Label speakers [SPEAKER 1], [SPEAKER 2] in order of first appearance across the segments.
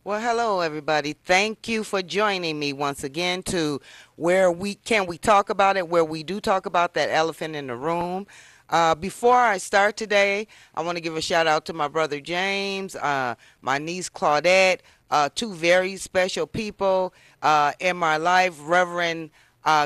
[SPEAKER 1] Well, hello everybody. Thank you for joining me once again to where we talk about it, where we do talk about that elephant in the room. Before I start today, I want to give a shout out to my brother James, my niece Claudette, two very special people in my life, Reverend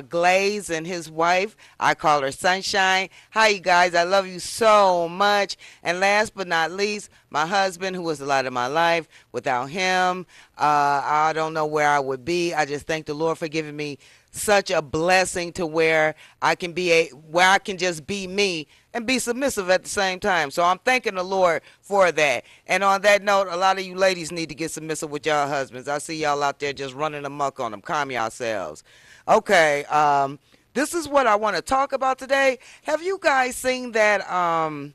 [SPEAKER 1] Glaze and his wife. I call her Sunshine. Hi, you guys. I love you so much. And last but not least, my husband, who was the light of my life. Without him, I don't know where I would be. I just thank the Lord for giving me such a blessing to where where I can just be me and be submissive at the same time. So I'm thanking the Lord for that. And on that note, a lot of you ladies need to get submissive with y'all husbands. I see y'all out there just running amok on them. Calm yourselves. Okay, this is what I want to talk about today. Have you guys seen that um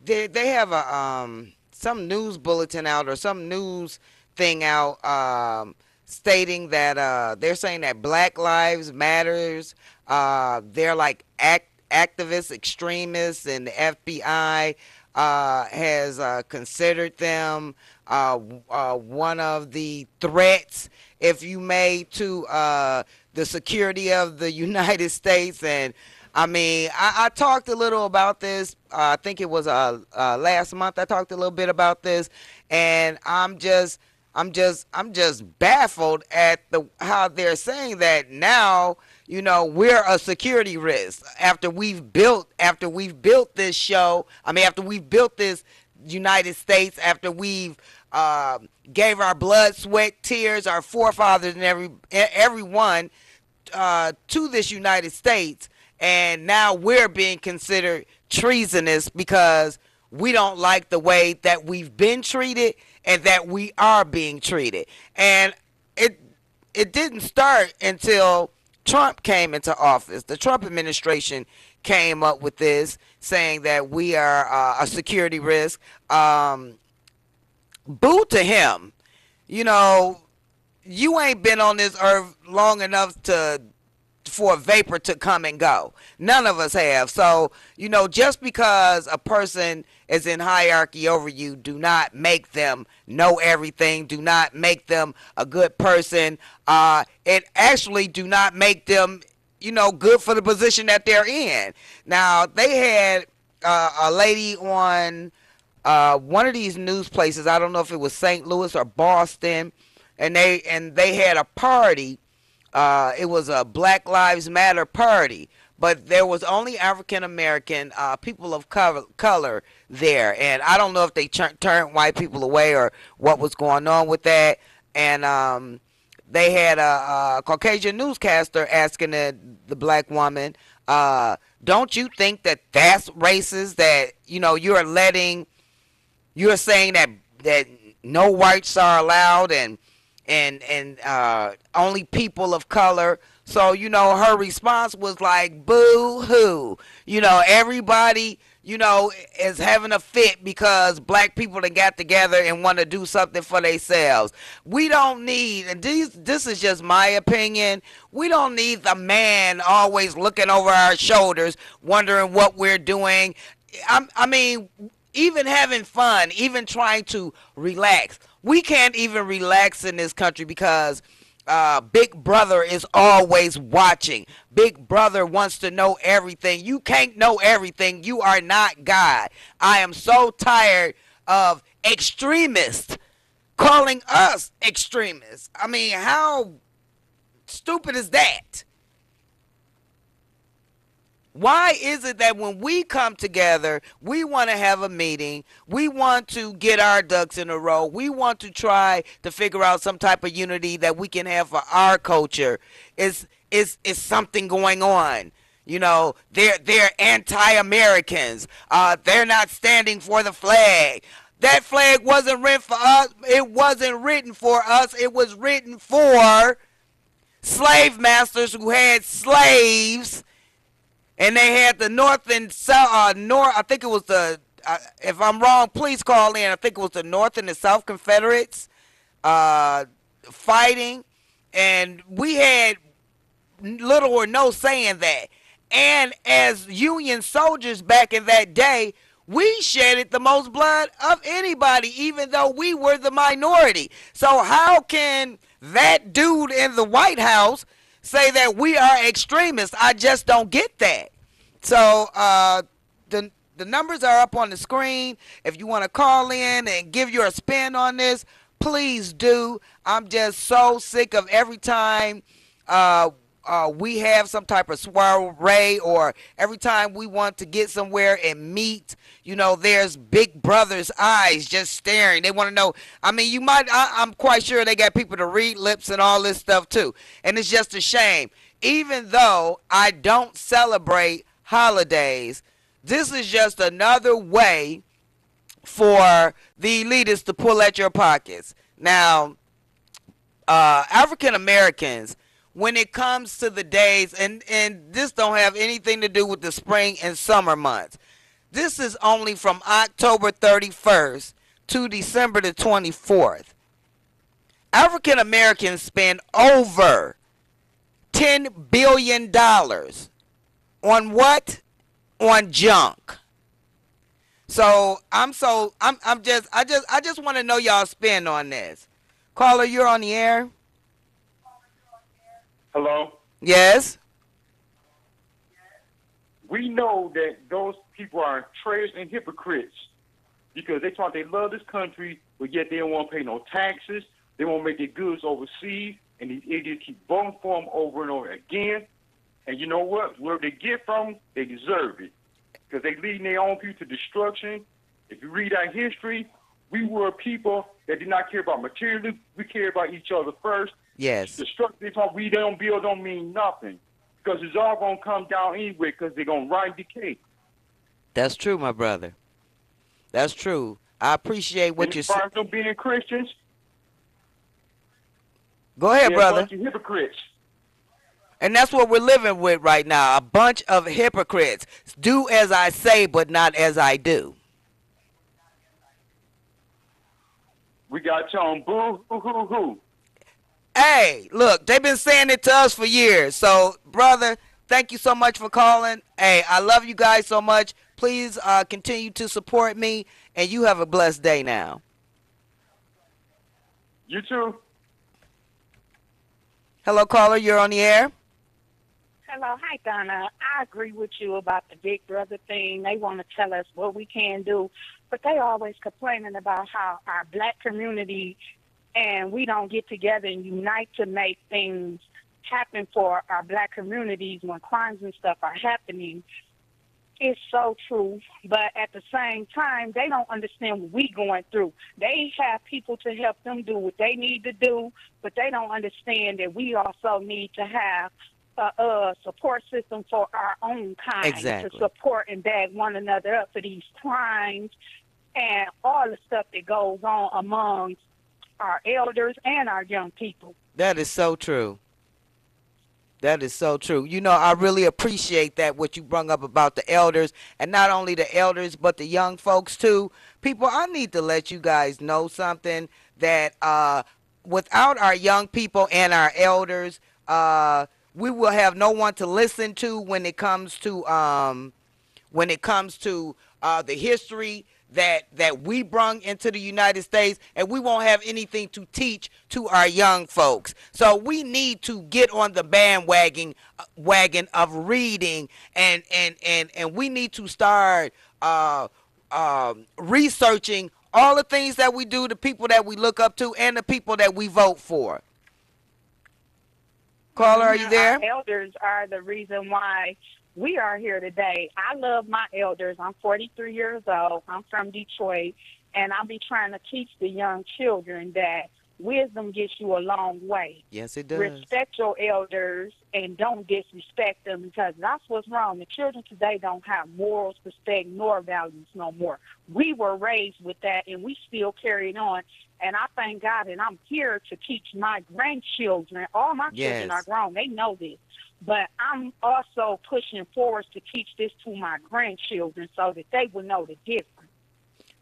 [SPEAKER 1] they have a some news bulletin out or some news thing out stating that they're saying that Black Lives Matters, they're like activists, extremists, and the FBI has considered them one of the threats, if you may, to the security of the United States. And I mean, I talked a little about this. I think it was last month. I talked a little bit about this, and I'm just baffled at the how they're saying that now. You know, we're a security risk after we've built this show. I mean, after we've built this United States, after we've gave our blood, sweat, tears, our forefathers, and everyone to this United States, and now we're being considered treasonous because we don't like the way that we've been treated and that we are being treated. And it it didn't start until Trump came into office. The Trump administration came up with this, saying that we are a security risk. Boo to him. You know, you ain't been on this earth long enough to for a vapor to come and go. None of us have. So, you know, just because a person is in hierarchy over you, do not make them know everything. Do not make them a good person. It actually do not make them, you know, good for the position that they're in. Now, they had a lady on one of these news places. I don't know if it was St. Louis or Boston, and they had a party. It was a Black Lives Matter party, but there was only African American people of color there, and I don't know if they turned white people away or what was going on with that. And they had a Caucasian newscaster asking the black woman, "Don't you think that that's racist? That you're saying that no whites are allowed and only people of color." So, you know, her response was like, boo hoo. You know, everybody, you know, is having a fit because black people that got together and want to do something for themselves. We don't need, and this is just my opinion, we don't need the man always looking over our shoulders, wondering what we're doing. I mean, even having fun, even trying to relax. We can't even relax in this country because Big Brother is always watching. Big Brother wants to know everything. You can't know everything. You are not God. I am so tired of extremists calling us extremists. I mean, how stupid is that? Why is it that when we come together, we want to have a meeting, we want to get our ducks in a row, we want to try to figure out some type of unity that we can have for our culture? Is something going on? You know, they're anti-Americans. They're not standing for the flag. That flag wasn't written for us. It wasn't written for us. It was written for slave masters who had slaves, and they had the North and South. North, I think it was the. If I'm wrong, please call in. I think it was the North and the South Confederates fighting, and we had little or no say in that. And as Union soldiers back in that day, We shedded the most blood of anybody, even though we were the minority. So how can that dude in the White House say that we are extremists? I just don't get that. So the numbers are up on the screen. If you want to call in and give your spin on this, please do. I'm just so sick of every time uh, we have some type of soiree, or every time we want to get somewhere and meet, there's Big Brother's eyes just staring. They want to know. I mean, I'm quite sure they got people to read lips and all this stuff too. And it's just a shame. Even though I don't celebrate holidays, this is just another way for the elitists to pull at your pockets. Now, African Americans, when it comes to the days, and this don't have anything to do with the spring and summer months. This is only from October 31st to December the 24th. African Americans spend over $10 billion on what? On junk. So I just want to know y'all spin on this. Caller, you're on the air.
[SPEAKER 2] Hello?
[SPEAKER 1] Yes.
[SPEAKER 2] We know that those people are traitors and hypocrites because they talk they love this country, but yet they don't want to pay no taxes. They won't make their goods overseas, and these idiots keep voting for them over and over again. And you know what? Where they get from, they deserve it because they leading their own people to destruction. If you read our history, we were people that did not care about materialism. We cared about each other first.
[SPEAKER 1] Yes.
[SPEAKER 2] The structure they talk we don't build don't mean nothing because it's all going to come down anyway because they're going to ride decay.
[SPEAKER 1] That's true, my brother. That's true. I appreciate what you're saying.
[SPEAKER 2] As far as them being Christians,
[SPEAKER 1] go ahead, brother.
[SPEAKER 2] A bunch of hypocrites.
[SPEAKER 1] And that's what we're living with right now. A bunch of hypocrites. Do as I say, but not as I do.
[SPEAKER 2] We got to tell them boo, hoo, hoo, hoo.
[SPEAKER 1] Hey, look, they've been saying it to us for years. So, brother, thank you so much for calling. Hey, I love you guys so much. Please continue to support me, and you have a blessed day now.
[SPEAKER 2] You too.
[SPEAKER 1] Hello, caller. You're on the air.
[SPEAKER 3] Hello. Hi, Donna. I agree with you about the Big Brother thing. They want to tell us what we can do, but they always complaining about how our black community and we don't get together and unite to make things happen for our black communities when crimes and stuff are happening. It's so true, but at the same time, they don't understand what we're going through. They have people to help them do what they need to do, but they don't understand that we also need to have a support system for our own kind.
[SPEAKER 1] Exactly.
[SPEAKER 3] To support and back one another up for these crimes and all the stuff that goes on among our elders and our young people.
[SPEAKER 1] That is so true. That is so true. I really appreciate that, what you brung up about the elders, and not only the elders, but the young folks too. People, I need to let you guys know something, that without our young people and our elders, we will have no one to listen to when it comes to the history that we brung into the United States, and we won't have anything to teach to our young folks. So we need to get on the bandwagon of reading, and we need to start researching all the things that we do, the people that we look up to, and the people that we vote for. Caller, are you there?
[SPEAKER 3] Our elders are the reason why we are here today. I love my elders. I'm 43 years old. I'm from Detroit, and I'll be trying to teach the young children that wisdom gets you a long way.
[SPEAKER 1] Yes, it does.
[SPEAKER 3] Respect your elders and don't disrespect them, because that's what's wrong. The children today don't have morals, respect, nor values no more. We were raised with that, and we still carry it on. And I thank God, and I'm here to teach my grandchildren. All my children are grown. They know this. But I'm also pushing forward to teach this to my grandchildren so that they will know the difference.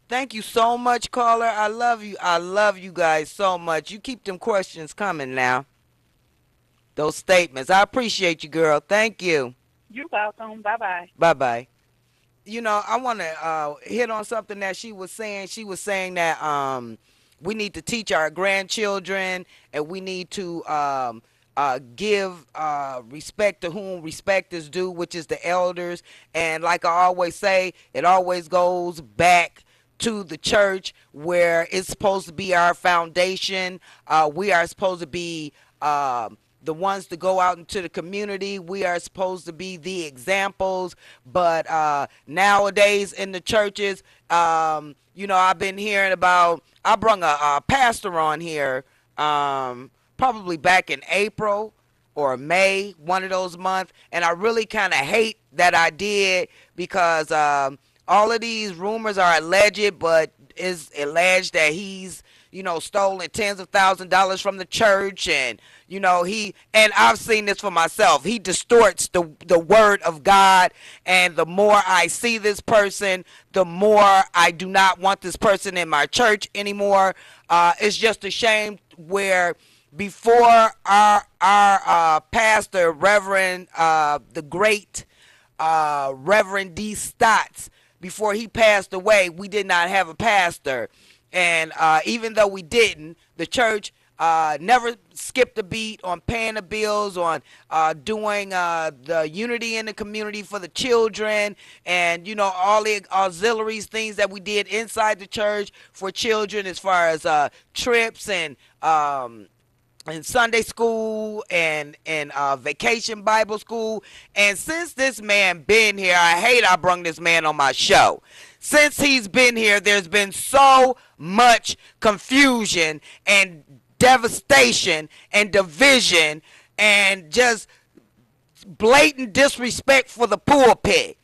[SPEAKER 1] Thank you so much, caller. I love you. I love you guys so much. You keep them questions coming now. Those statements. I appreciate you, girl. Thank you.
[SPEAKER 3] You're welcome. Bye-bye.
[SPEAKER 1] Bye-bye. I want to hit on something that she was saying. She was saying that we need to teach our grandchildren, and we need to give respect to whom respect is due, which is the elders. And like I always say, it always goes back to the church, where it's supposed to be our foundation. We are supposed to be the ones to go out into the community. We are supposed to be the examples. But nowadays in the churches, I've been hearing about, I brung a pastor on here probably back in April or May, one of those months. And I really kind of hate that I did, because all of these rumors are alleged, but it's alleged that he's, stolen tens of thousands of dollars from the church. And, and I've seen this for myself. He distorts the word of God. And the more I see this person, the more I do not want this person in my church anymore. It's just a shame where before our pastor, Reverend, the great Reverend D. Stotts, before he passed away, we did not have a pastor. And even though we didn't, the church never skipped a beat on paying the bills, on doing the unity in the community for the children, and, all the auxiliaries, things that we did inside the church for children, as far as trips and Sunday school and vacation Bible school. And since this man been here, I brung this man on my show. Since he's been here, there's been so much confusion and devastation and division and just blatant disrespect for the pulpit.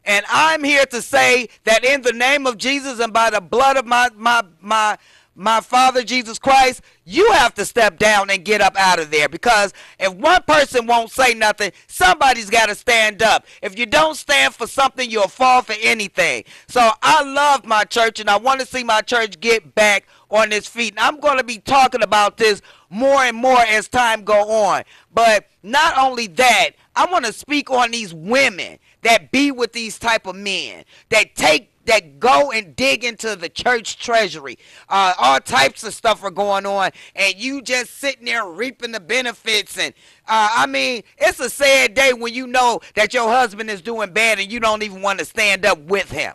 [SPEAKER 1] And I'm here to say that in the name of Jesus and by the blood of my Father Jesus Christ, you have to step down and get up out of there. Because if one person won't say nothing, somebody's got to stand up. If you don't stand for something, you'll fall for anything. So I love my church, and I want to see my church get back on its feet. And I'm going to be talking about this more and more as time go on. But not only that, I want to speak on these women that be with these type of men, that go and dig into the church treasury. All types of stuff are going on, and you just sitting there reaping the benefits. And it's a sad day when you know that your husband is doing bad and you don't even want to stand up with him.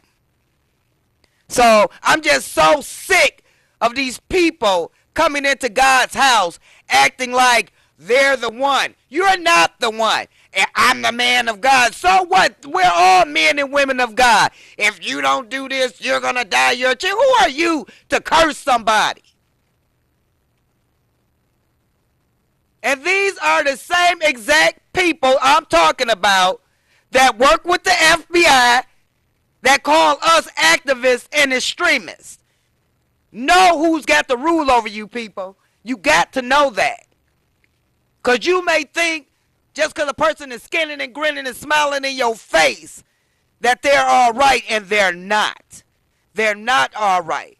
[SPEAKER 1] So I'm just so sick of these people coming into God's house acting like they're the one. You're not the one. And I'm the man of God. So what? We're all men and women of God. If you don't do this, you're going to die. Who are you to curse somebody? And these are the same exact people I'm talking about that work with the FBI, that call us activists and extremists. Know who's got the rule over you people. You got to know that. Because you may think, just because a person is skinning and grinning and smiling in your face, that they're all right, and they're not. They're not all right.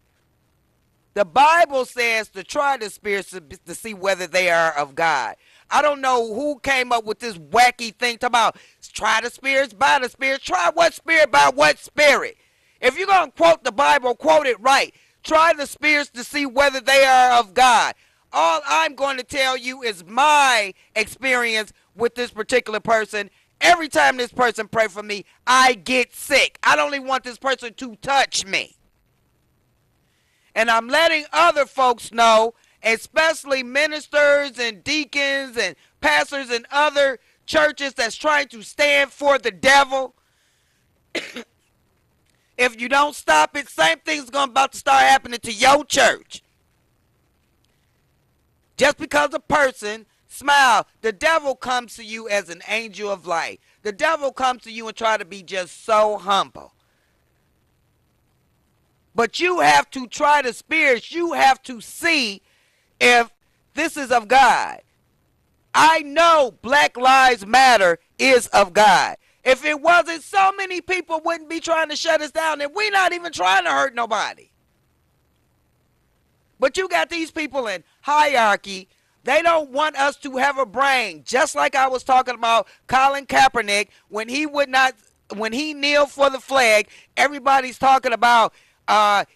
[SPEAKER 1] The Bible says to try the spirits to see whether they are of God. I don't know who came up with this wacky thing talking about try the spirits, by the spirits. Try what spirit, by what spirit? If you're going to quote the Bible, quote it right. Try the spirits to see whether they are of God. All I'm going to tell you is my experience with this particular person. Every time this person prays for me, I get sick. I don't even want this person to touch me. And I'm letting other folks know, especially ministers and deacons and pastors and other churches that's trying to stand for the devil. If you don't stop it, same thing's about to start happening to your church. Just because a person smile, the devil comes to you as an angel of light. The devil comes to you and try to be just so humble. But you have to try the spirits. You have to see if this is of God. I know Black Lives Matter is of God. If it wasn't, so many people wouldn't be trying to shut us down, and we're not even trying to hurt nobody. But you got these people in hierarchy. They don't want us to have a brain. Just like I was talking about Colin Kaepernick when he would not when he kneeled for the flag, everybody's talking about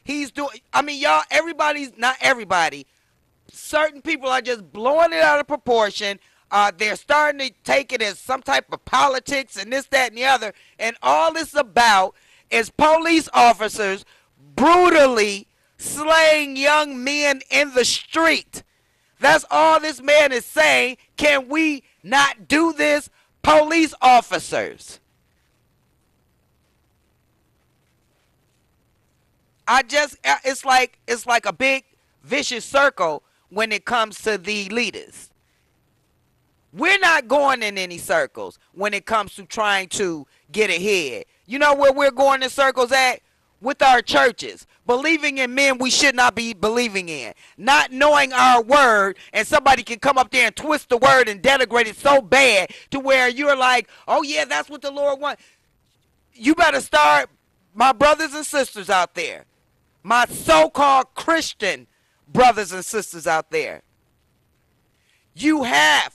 [SPEAKER 1] he's doing. I mean, y'all, everybody's not everybody. Certain people are just blowing it out of proportion. They're starting to take it as some type of politics and this, that, and the other. And all it's about is police officers brutally slaying young men in the street. That's all this man is saying. Can we not do this, police officers? It's like a big vicious circle when it comes to the leaders. We're not going in any circles when it comes to trying to get ahead. You know where we're going in circles at? With our churches. Believing in men we should not be believing in. Not knowing our word, and somebody can come up there and twist the word and denigrate it so bad to where you're like, oh yeah, that's what the Lord wants. You better start, my brothers and sisters out there, my so-called Christian brothers and sisters out there. You have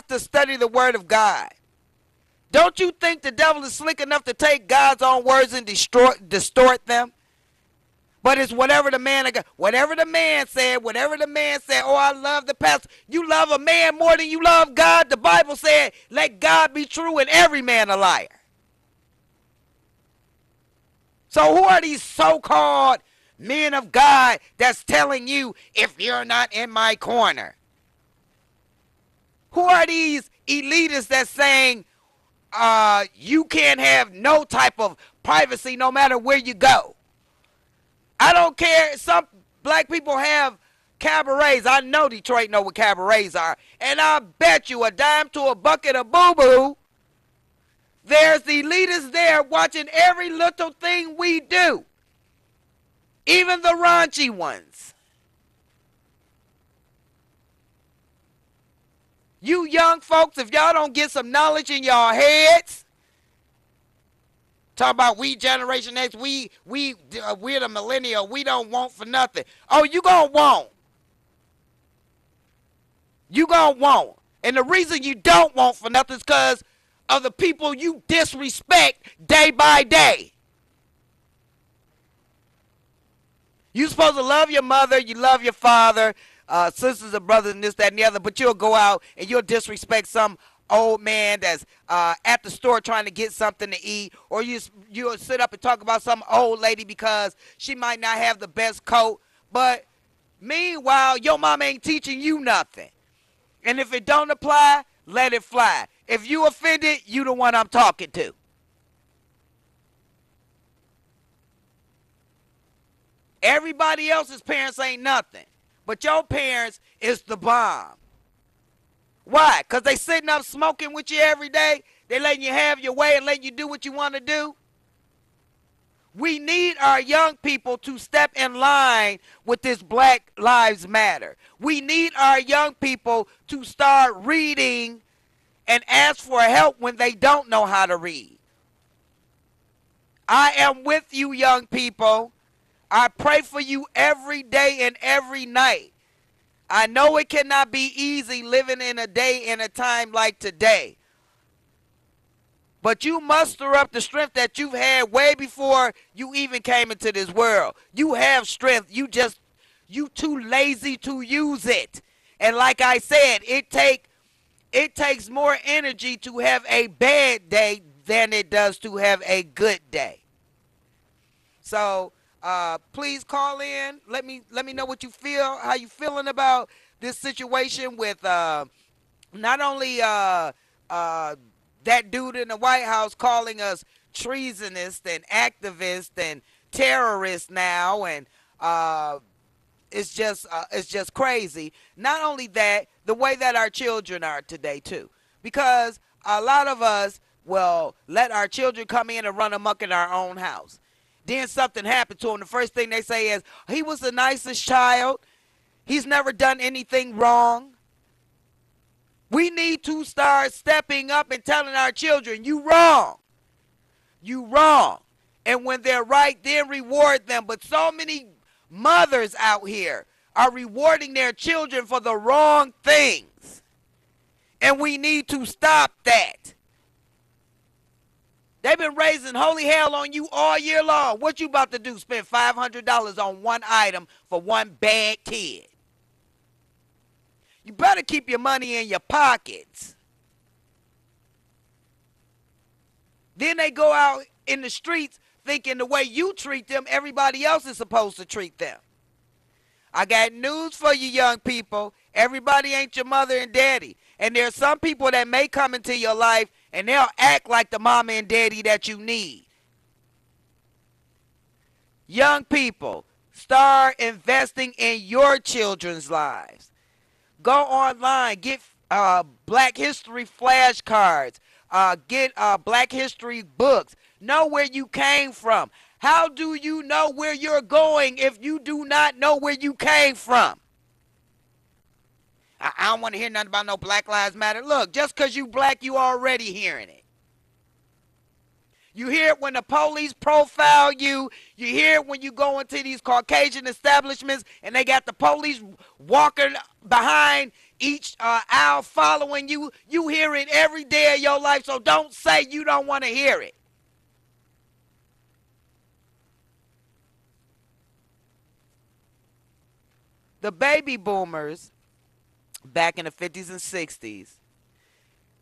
[SPEAKER 1] to study the word of God. Don't you think the devil is slick enough to take God's own words and distort them? But it's whatever the man said, whatever the man said, oh, I love the pastor. You love a man more than you love God? The Bible said, let God be true and every man a liar. So who are these so-called men of God that's telling you, if you're not in my corner? Who are these elitists that's saying you can't have no type of privacy no matter where you go? I don't care. Some black people have cabarets. I know Detroit know what cabarets are. And I bet you a dime to a bucket of boo-boo, there's the elitists there watching every little thing we do. Even the raunchy ones. You young folks, if y'all don't get some knowledge in your heads, talk about we Generation X, we're the millennial, we don't want for nothing. Oh, you gonna want. You gonna want. And the reason you don't want for nothing is because of the people you disrespect day by day. You supposed to love your mother, you love your father, sisters and brothers and this, that, and the other, but you'll go out and you'll disrespect some old man that's at the store trying to get something to eat, or you'll sit up and talk about some old lady because she might not have the best coat, but meanwhile, your mom ain't teaching you nothing. And if it don't apply, let it fly. If you offended, you the one I'm talking to. Everybody else's parents ain't nothing, but your parents is the bomb. Why? Because they sitting up smoking with you every day? They letting you have your way and letting you do what you want to do? We need our young people to step in line with this Black Lives Matter. We need our young people to start reading and ask for help when they don't know how to read. I am with you, young people. I pray for you every day and every night. I know it cannot be easy living in a day and a time like today. But you muster up the strength that you've had way before you even came into this world. You have strength. You too lazy to use it. And like I said, it takes more energy to have a bad day than it does to have a good day. So please call in. Let me know what you feel, how you feeling about this situation with not only that dude in the White House calling us treasonous and activists and terrorists now, and it's just crazy. Not only that, the way that our children are today too, because a lot of us will let our children come in and run amok in our own house. Then something happened to him. The first thing they say is, he was the nicest child. He's never done anything wrong. We need to start stepping up and telling our children, you wrong. You wrong. And when they're right, then reward them. But so many mothers out here are rewarding their children for the wrong things. And we need to stop that. They've been raising holy hell on you all year long. What you about to do? Spend $500 on one item for one bad kid. You better keep your money in your pockets. Then they go out in the streets thinking the way you treat them, everybody else is supposed to treat them. I got news for you young people. Everybody ain't your mother and daddy. And there's some people that may come into your life and they'll act like the mama and daddy that you need. Young people, start investing in your children's lives. Go online, get Black History flashcards, get Black History books. Know where you came from. How do you know where you're going if you do not know where you came from? I don't want to hear nothing about no Black Lives Matter. Look, just because you black, you already hearing it. You hear it when the police profile you. You hear it when you go into these Caucasian establishments and they got the police walking behind each aisle following you. You hear it every day of your life, so don't say you don't want to hear it. The baby boomers back in the 50s and 60s,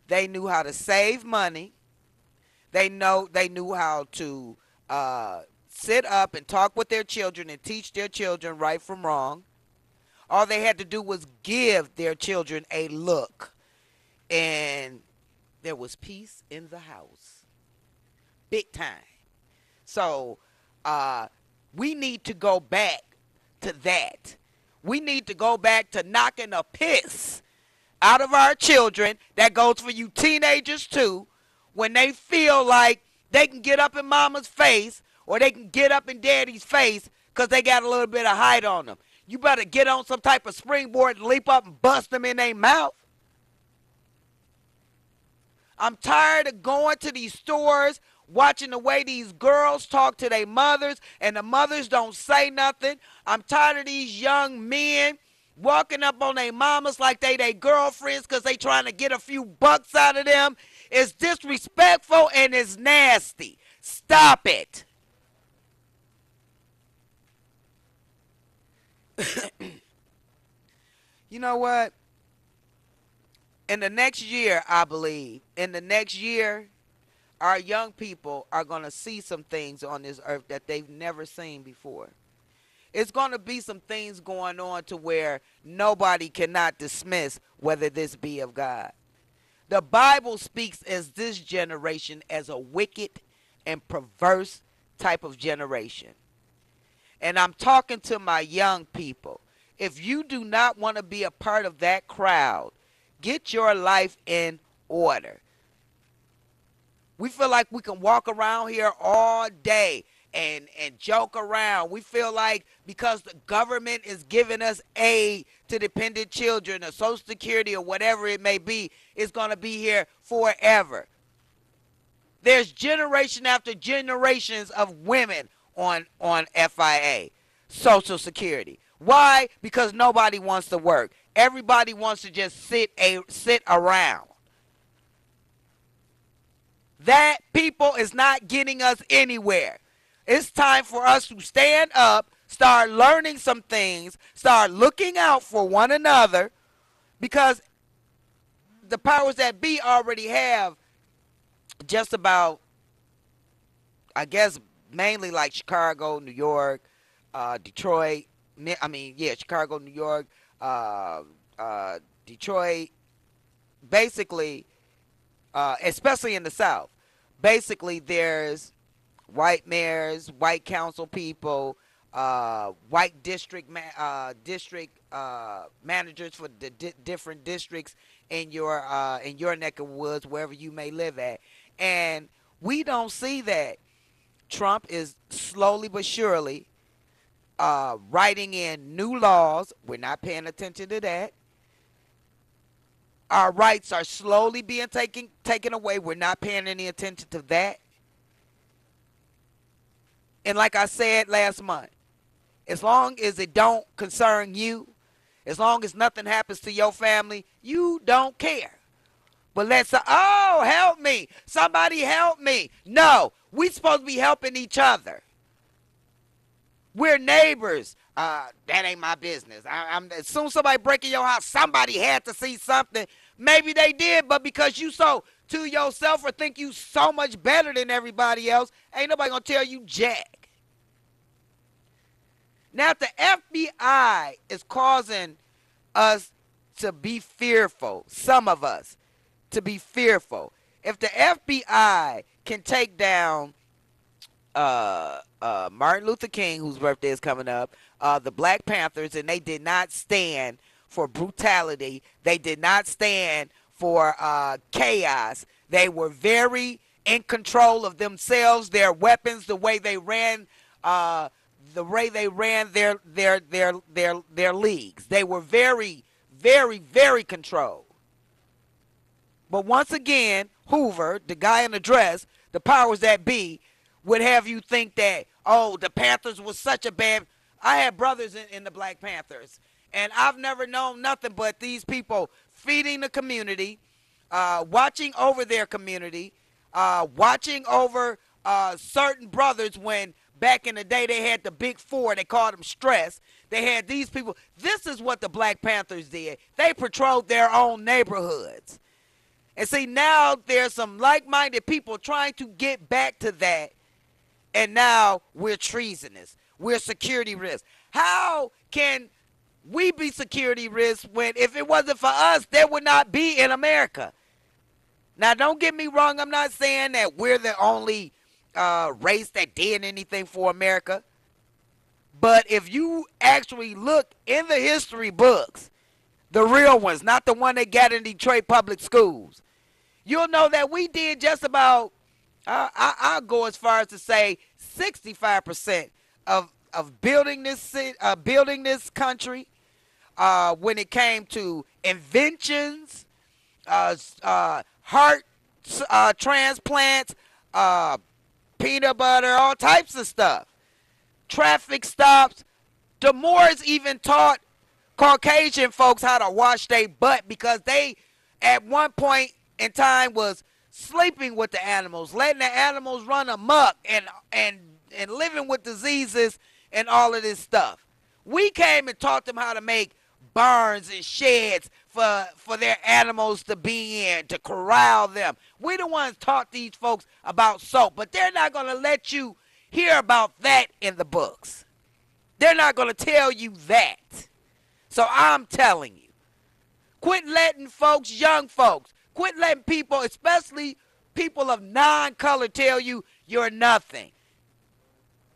[SPEAKER 1] they knew how to save money. They knew how to sit up and talk with their children and teach their children right from wrong. All they had to do was give their children a look, and there was peace in the house. Big time. So we need to go back to that. We need to go back to knocking the piss out of our children. That goes for you teenagers too. When they feel like they can get up in mama's face or they can get up in daddy's face because they got a little bit of height on them. You better get on some type of springboard and leap up and bust them in their mouth. I'm tired of going to these stores, watching the way these girls talk to their mothers and the mothers don't say nothing. I'm tired of these young men walking up on their mamas like they their girlfriends because they trying to get a few bucks out of them. It's disrespectful and it's nasty. Stop it. You know what? In the next year, I believe, our young people are going to see some things on this earth that they've never seen before. It's going to be some things going on to where nobody cannot dismiss whether this be of God. The Bible speaks as this generation as a wicked and perverse type of generation. And I'm talking to my young people. If you do not want to be a part of that crowd, get your life in order. We feel like we can walk around here all day and joke around. We feel like because the government is giving us aid to dependent children or Social Security or whatever it may be, it's going to be here forever. There's generation after generations of women on FIA, Social Security. Why? Because nobody wants to work. Everybody wants to just sit around. That, people, is not getting us anywhere. It's time for us to stand up, start learning some things, start looking out for one another, because the powers that be already have just about, I guess, mainly like Chicago, New York, Detroit. Chicago, New York, Detroit, basically, especially in the South. Basically, there's white mayors, white council people, white district managers for the different districts in your neck of woods, wherever you may live at. And we don't see that. Trump is slowly but surely writing in new laws. We're not paying attention to that. Our rights are slowly being taken away. We're not paying any attention to that. And like I said last month, as long as it don't concern you, as long as nothing happens to your family, you don't care. But oh, help me. Somebody help me. No, we supposed to be helping each other. We're neighbors. That ain't my business. As soon as somebody break in your house, somebody had to see something. Maybe they did, but because you so to yourself or think you so much better than everybody else, ain't nobody gonna tell you jack. Now, if the FBI is causing us to be fearful, some of us to be fearful, if the FBI can take down Martin Luther King, whose birthday is coming up, the Black Panthers, and they did not stand for brutality. They did not stand for chaos. They were very in control of themselves, their weapons, the way they ran, their leagues. They were very, very, very controlled. But once again, Hoover, the guy in the dress, the powers that be, would have you think that, oh, the Panthers was such a bad. I had brothers in the Black Panthers, and I've never known nothing but these people feeding the community, watching over their community, watching over certain brothers when back in the day they had the big four, they called them stress. They had these people. This is what the Black Panthers did. They patrolled their own neighborhoods. And see, now there's some like-minded people trying to get back to that. And now we're treasonous. We're security risks. How can we be security risks when if it wasn't for us, there would not be in America? Now, don't get me wrong. I'm not saying that we're the only race that did anything for America. But if you actually look in the history books, the real ones, not the one they got in Detroit public schools, you'll know that we did just about, I'll go as far as to say 65% of building this country when it came to inventions, heart transplants, peanut butter, all types of stuff. Traffic stops. The Moors even taught Caucasian folks how to wash their butt because they, at one point in time, was sleeping with the animals, letting the animals run amok, and living with diseases and all of this stuff. We came and taught them how to make barns and sheds for their animals to be in, to corral them. We the ones taught these folks about soap, but they're not going to let you hear about that in the books. They're not going to tell you that. So I'm telling you, quit letting folks, young folks, quit letting people, especially people of non-color, tell you you're nothing.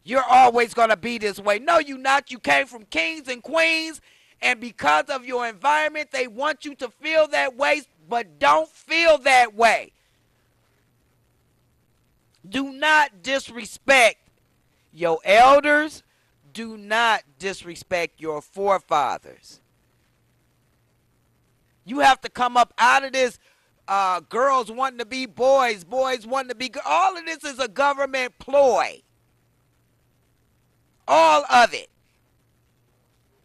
[SPEAKER 1] You're always going to be this way. No, you're not. You came from kings and queens, and because of your environment, they want you to feel that way, but don't feel that way. Do not disrespect your elders. Do not disrespect your forefathers. You have to come up out of this girls wanting to be boys, boys wanting to be girls. All of this is a government ploy. All of it.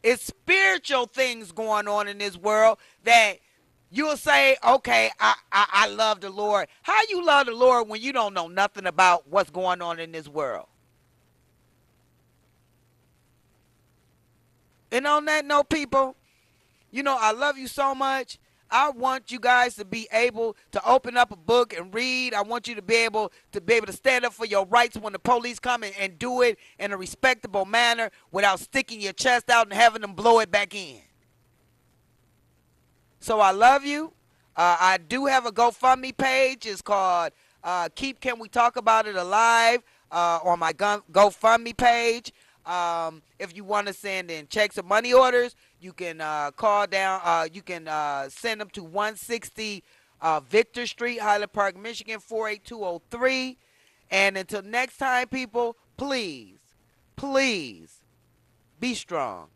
[SPEAKER 1] It's spiritual things going on in this world that you'll say, okay, I love the Lord. How you love the Lord when you don't know nothing about what's going on in this world? And on that note, people, you know, I love you so much. I want you guys to be able to open up a book and read. I want you to be able to stand up for your rights when the police come and do it in a respectable manner without sticking your chest out and having them blow it back in. So I love you. I do have a GoFundMe page. It's called Keep Can We Talk About It Alive on my GoFundMe page. If you want to send in checks or money orders, you can call down. You can send them to 160 Victor Street, Highland Park, Michigan 48203. And until next time, people, please, please be strong.